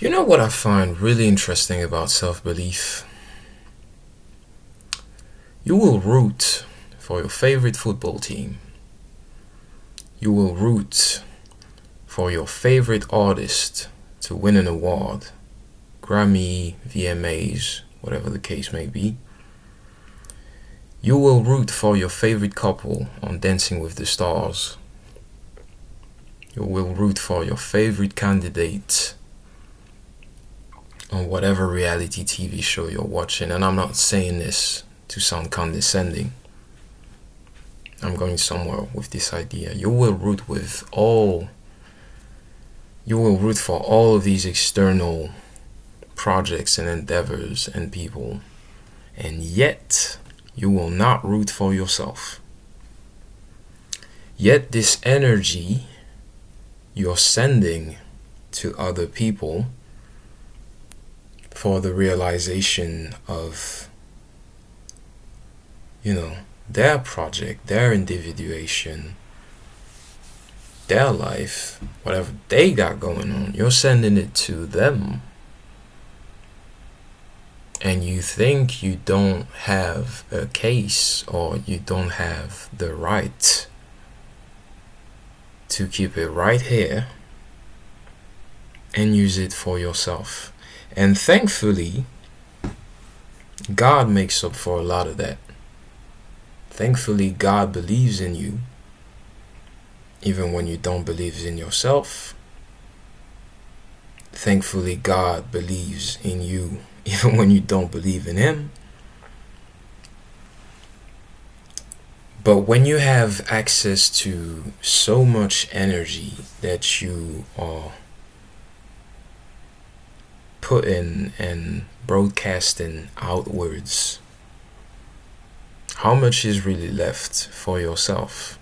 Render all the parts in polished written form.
You know what I find really interesting about self belief? You will root for your favorite football team. You will root for your favorite artist to win an award, Grammy, VMAs, whatever the case may be. You will root for your favorite couple on Dancing with the Stars. You will root for your favorite candidate on whatever reality TV show you're watching. And I'm not saying this to sound condescending. I'm going somewhere with this idea. You will root for all of these external projects and endeavors and people, and yet you will not root for yourself. Yet this energy you're sending to other people for the realization of, their project, their individuation, their life, whatever they got going on, you're sending it to them. And you think you don't have a case, or you don't have the right to keep it right here and use it for yourself. And thankfully, God makes up for a lot of that. Thankfully, God believes in you, even when you don't believe in yourself. Thankfully, God believes in you, even when you don't believe in Him. But when you have access to so much energy that you are putting and broadcasting outwards, how much is really left for yourself?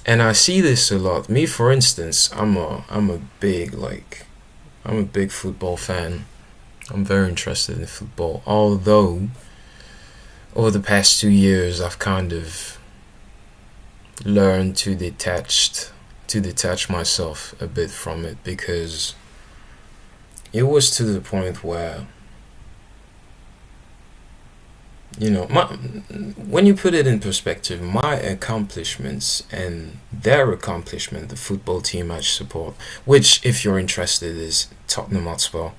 And I see this a lot. Me, for instance, I'm a big football fan. I'm very interested in football. Although over the past 2 years, I've kind of learned to detach myself a bit from it, because it was to the point where, when you put it in perspective, my accomplishments and their accomplishment, the football team I support, which, if you're interested, is Tottenham Hotspur,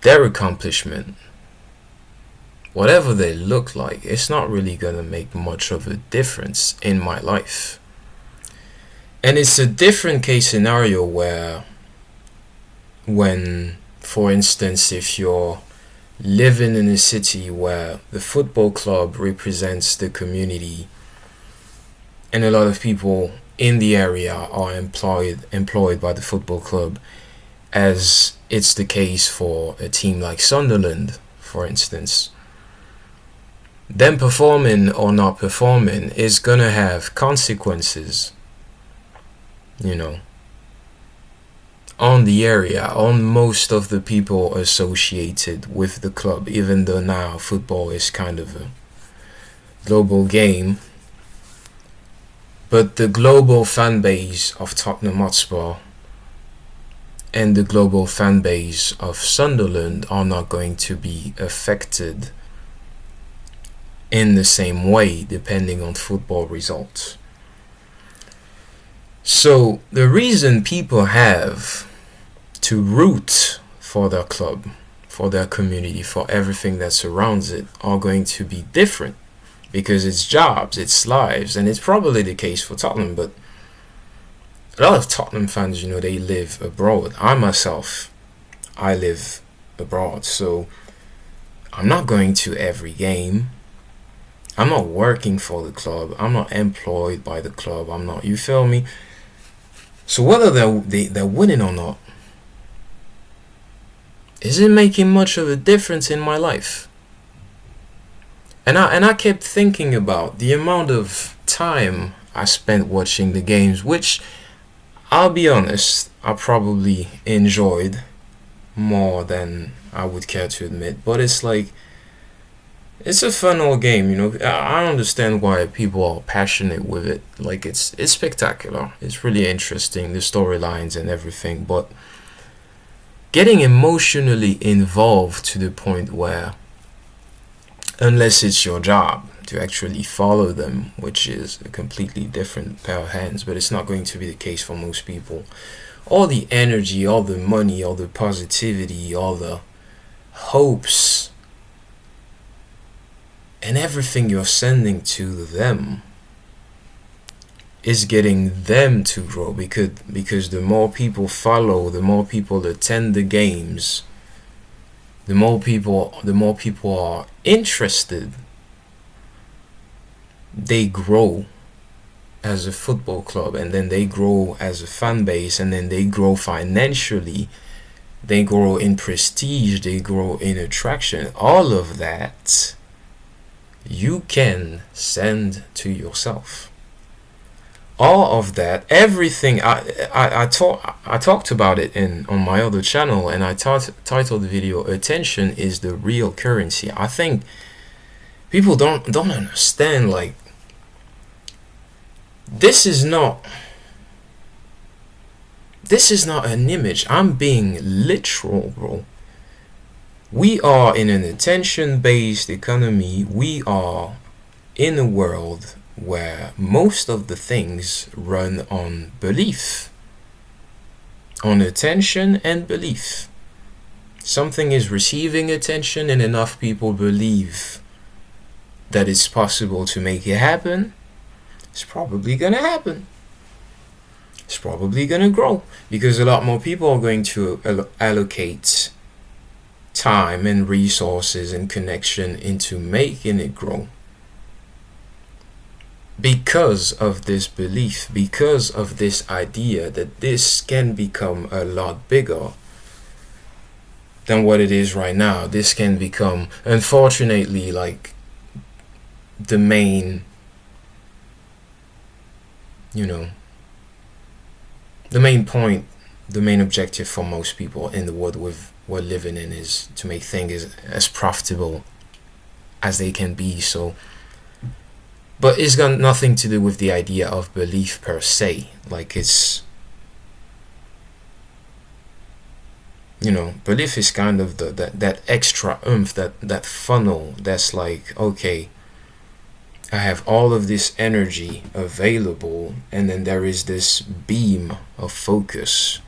their accomplishment, whatever they look like, it's not really going to make much of a difference in my life. And it's a different case scenario where, when, for instance, if you're living in a city where the football club represents the community and a lot of people in the area are employed by the football club, as it's the case for a team like Sunderland, for instance, them performing or not performing is gonna have consequences, on the area, on most of the people associated with the club, even though now football is kind of a global game. But the global fan base of Tottenham Hotspur and the global fan base of Sunderland are not going to be affected in the same way, depending on football results. So the reason people have to root for their club, for their community, for everything that surrounds it, are going to be different, because it's jobs, it's lives, and it's probably the case for Tottenham. But a lot of Tottenham fans, they live abroad. I live abroad, so I'm not going to every game. I'm not working for the club. I'm not employed by the club. You feel me? So whether they're winning or not, is it making much of a difference in my life? And I kept thinking about the amount of time I spent watching the games, which, I'll be honest, I probably enjoyed more than I would care to admit. But it's It's a fun old game, you know. I understand why people are passionate with it. Like it's spectacular. It's really interesting, the storylines and everything, but getting emotionally involved to the point where, unless it's your job to actually follow them, which is a completely different pair of hands, but it's not going to be the case for most people. All the energy, all the money, all the positivity, all the hopes, and everything you're sending to them is getting them to grow, because the more people follow, the more people attend the games, the more people are interested, they grow as a football club, and then they grow as a fan base, and then they grow financially, they grow in prestige, they grow in attraction. All of that you can send to yourself. All of that, everything. I talked about it on my other channel, and I titled the video "Attention is the Real Currency." I think people don't understand, like, this is not an image. I'm being literal, bro. We are in an attention-based economy. We are in a world where most of the things run on belief, on attention and belief. Something is receiving attention, and enough people believe that it's possible to make it happen. It's probably gonna happen. It's probably gonna grow, because a lot more people are going to allocate time and resources and connection into making it grow, because of this belief, because of this idea that this can become a lot bigger than what it is right now. This can become, unfortunately, like the main, the main point, the main objective for most people in the world we're living in, is to make things as profitable as they can be. So, but it's got nothing to do with the idea of belief per se. Like, it's, belief is kind of that extra oomph, that funnel that's like, okay, I have all of this energy available, and then there is this beam of focus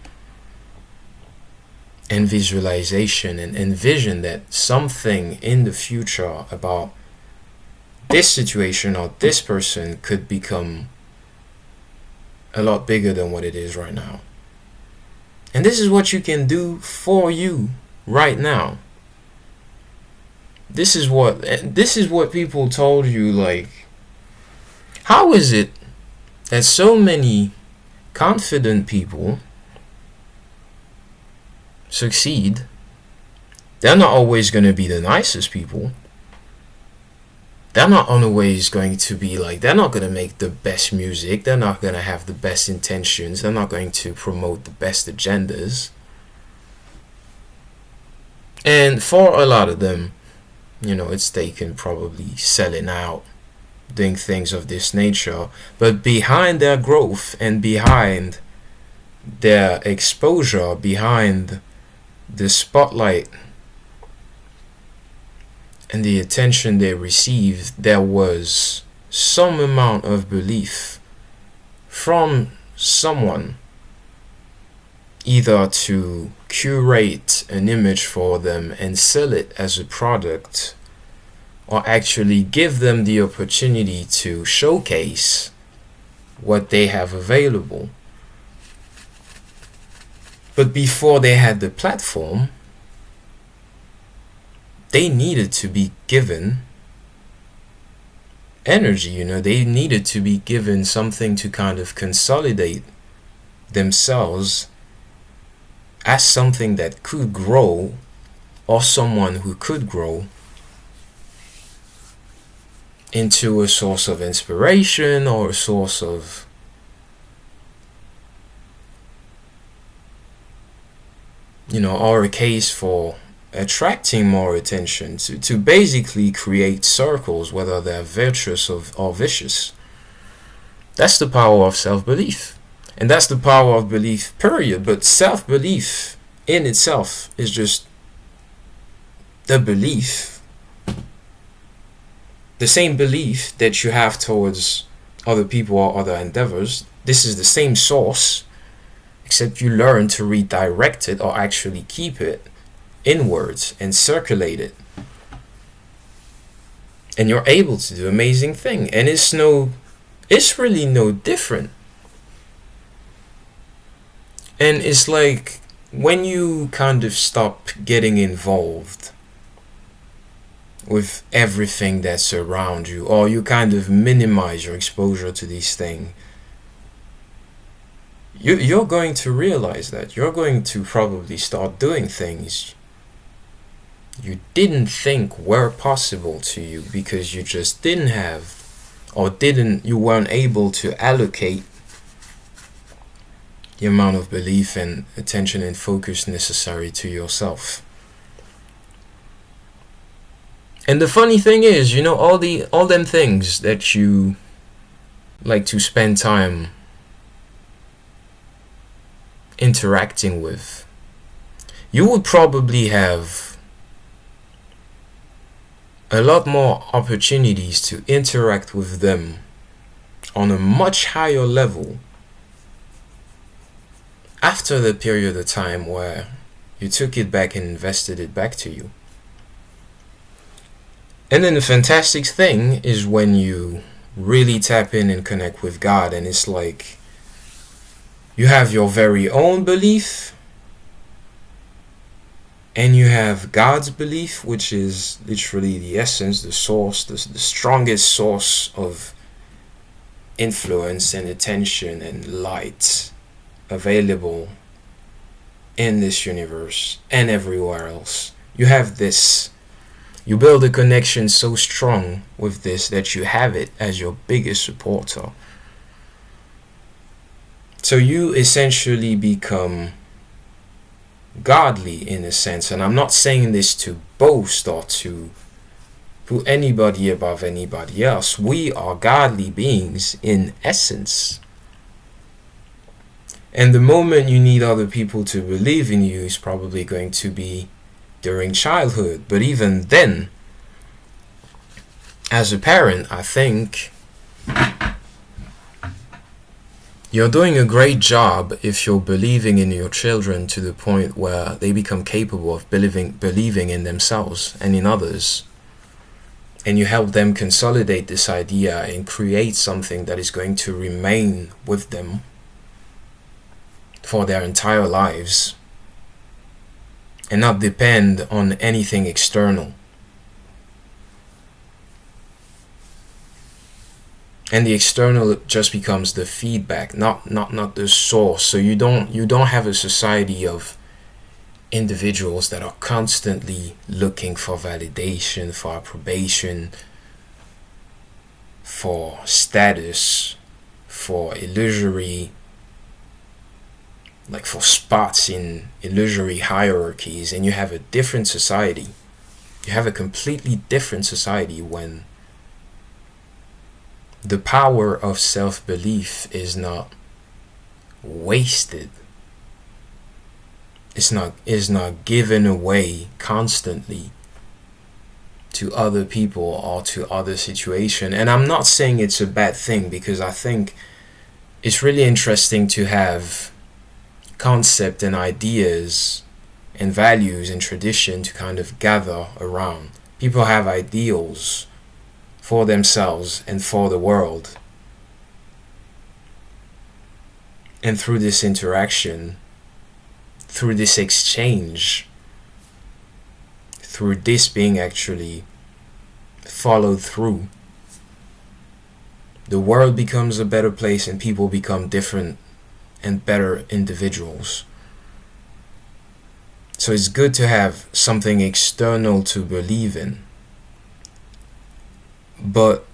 and visualization and envision that something in the future about this situation or this person could become a lot bigger than what it is right now. And this is what you can do for you right now. This is what people told you. Like, how is it that so many confident people succeed? They're not always going to be the nicest people. They're not always going to be like, they're not going to make the best music. They're not going to have the best intentions. They're not going to promote the best agendas. And for a lot of them, it's taken probably selling out, doing things of this nature. But behind their growth and behind their exposure, behind the spotlight and the attention they received, there was some amount of belief from someone, either to curate an image for them and sell it as a product, or actually give them the opportunity to showcase what they have available. But before they had the platform, they needed to be given energy, they needed to be given something to kind of consolidate themselves as something that could grow, or someone who could grow into a source of inspiration, or a source of or a case for attracting more attention, to basically create circles, whether they're virtuous or vicious. That's the power of self-belief. And that's the power of belief, period. But self-belief in itself is just the belief. The same belief that you have towards other people or other endeavors. This is the same source, except you learn to redirect it or actually keep it inwards and circulate it. And you're able to do amazing things. And it's really no different. And it's like when you kind of stop getting involved with everything that's around you, or you kind of minimize your exposure to these things, you're going to realize that you're going to probably start doing things you didn't think were possible to you because you just didn't have, or you weren't able to allocate the amount of belief and attention and focus necessary to yourself. And the funny thing is, all them things that you like to spend time interacting with, you would probably have a lot more opportunities to interact with them on a much higher level after the period of time where you took it back and invested it back to you. And then the fantastic thing is when you really tap in and connect with God, and it's like you have your very own belief and you have God's belief, which is literally the essence, the source, the strongest source of influence and attention and light available in this universe and everywhere else. You have this. You build a connection so strong with this that you have it as your biggest supporter. So you essentially become godly in a sense. And I'm not saying this to boast or to put anybody above anybody else. We are godly beings in essence. And the moment you need other people to believe in you is probably going to be during childhood. But even then, as a parent, I think you're doing a great job if you're believing in your children to the point where they become capable of believing in themselves and in others. And you help them consolidate this idea and create something that is going to remain with them for their entire lives and not depend on anything external. And the external just becomes the feedback, not the source. So you don't have a society of individuals that are constantly looking for validation, for approbation, for status, for illusory, like for spots in illusory hierarchies. And you have a different society. You have a completely different society when the power of self-belief is not wasted. It's not given away constantly to other people or to other situations. And I'm not saying it's a bad thing, because I think it's really interesting to have concept and ideas and values and tradition to kind of gather around. People have ideals for themselves and for the world. And through this interaction, through this exchange, through this being actually followed through, the world becomes a better place and people become different and better individuals. So it's good to have something external to believe in, but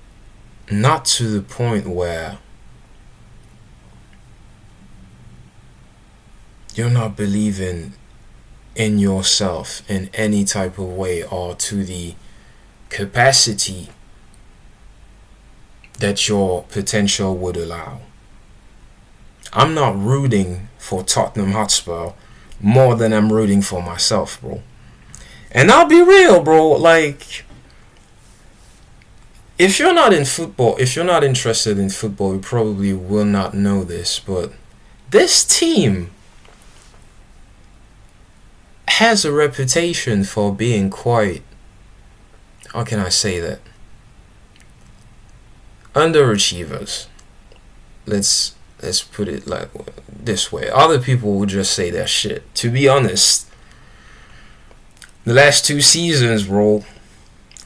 not to the point where you're not believing in yourself in any type of way or to the capacity that your potential would allow. I'm not rooting for Tottenham Hotspur more than I'm rooting for myself, bro. And I'll be real, bro. Like, if you're not in football, if you're not interested in football, you probably will not know this, but this team has a reputation for being quite, how can I say that? Underachievers. Let's put it like this way. Other people would just say that shit. To be honest, the last 2 seasons, bro,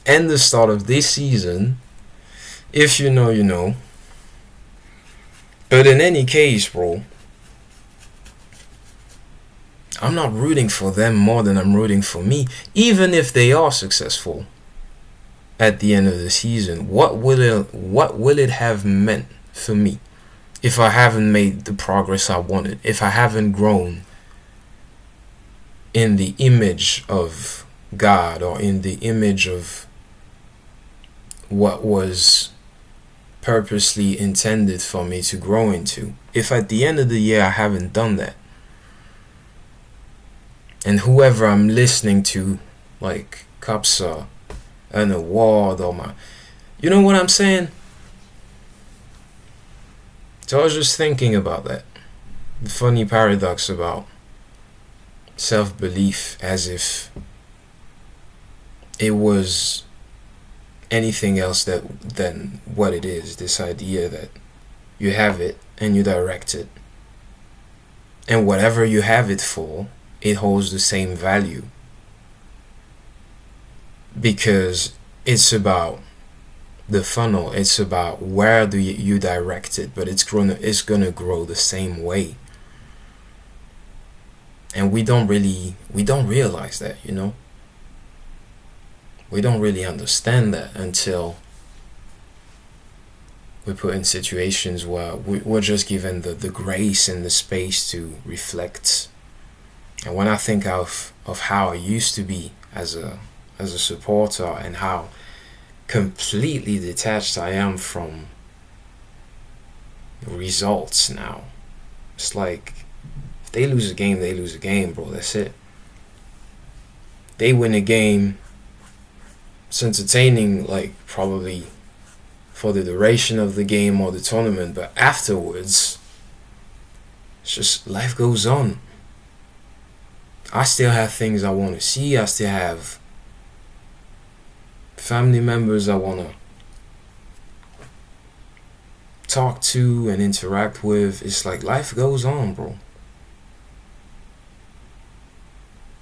and the start of this season, if you know, you know. But in any case, bro, I'm not rooting for them more than I'm rooting for me. Even if they are successful at the end of the season, what will it have meant for me if I haven't made the progress I wanted, if I haven't grown in the image of God or in the image of what was purposely intended for me to grow into? If at the end of the year I haven't done that, and whoever I'm listening to, like Kapsa, an award, or my, you know what I'm saying? So I was just thinking about that. The funny paradox about self-belief, as if it was anything else than what it is. This idea that you have it and you direct it, and whatever you have it for, it holds the same value, because it's about the funnel. It's about where do you direct it, but it's gonna grow the same way. And we don't realize that, you know. We don't really understand that until we're put in situations where we're just given the grace and the space to reflect. And when I think of how I used to be as a supporter, and how completely detached I am from results now, it's like, if they lose a game, they lose a game, bro. That's it. They win a game, it's entertaining, like, probably for the duration of the game or the tournament, but afterwards, it's just life goes on. I still have things I want to see. I still have family members I want to talk to and interact with. It's like life goes on, bro.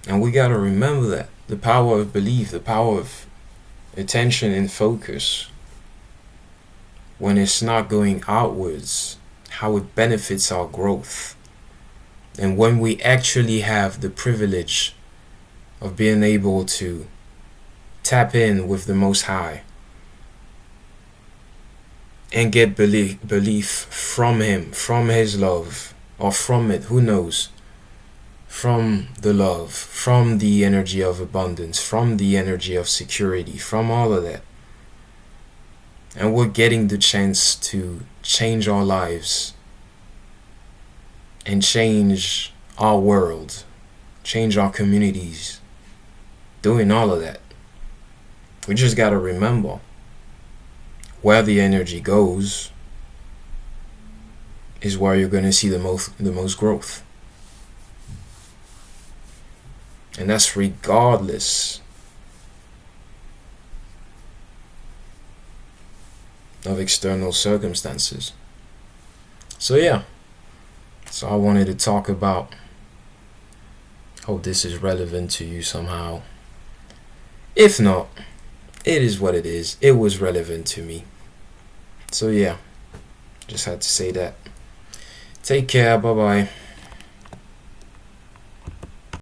And we got to remember that. The power of belief, the power of attention and focus, when it's not going outwards, how it benefits our growth. And when we actually have the privilege of being able to tap in with the Most High and get belief from Him, from His love, or from it, who knows, from the love, from the energy of abundance, from the energy of security, from all of that. And we're getting the chance to change our lives and change our world, change our communities, doing all of that. We just gotta remember, where the energy goes is where you're gonna see the most growth. And that's regardless of external circumstances. So yeah, so I wanted to talk about, hope this is relevant to you somehow. If not, it is what it is. It was relevant to me. So yeah, just had to say that. Take care. Bye bye.